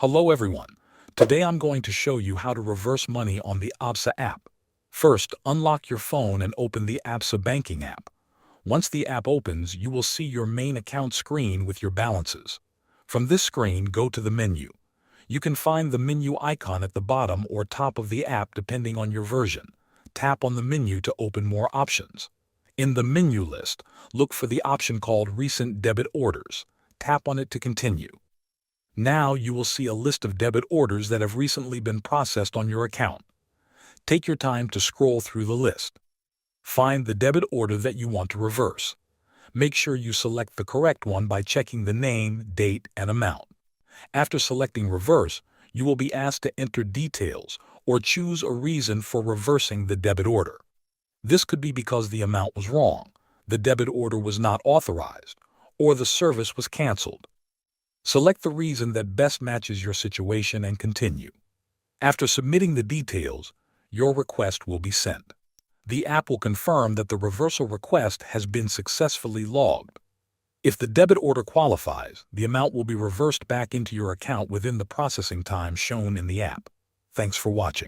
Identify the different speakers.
Speaker 1: Hello everyone. Today I'm going to show you how to reverse money on the Absa app. First, unlock your phone and open the Absa banking app. Once the app opens, you will see your main account screen with your balances. From this screen, go to the menu. You can find the menu icon at the bottom or top of the app depending on your version. Tap on the menu to open more options. In the menu list, look for the option called Recent Debit Orders. Tap on it to continue. Now you will see a list of debit orders that have recently been processed on your account. Take your time to scroll through the list. Find the debit order that you want to reverse. Make sure you select the correct one by checking the name, date, and amount. After selecting Reverse, you will be asked to enter details or choose a reason for reversing the debit order. This could be because the amount was wrong, the debit order was not authorized, or the service was canceled. Select the reason that best matches your situation and continue. After submitting the details, your request will be sent. The app will confirm that the reversal request has been successfully logged. If the debit order qualifies, the amount will be reversed back into your account within the processing time shown in the app. Thanks for watching.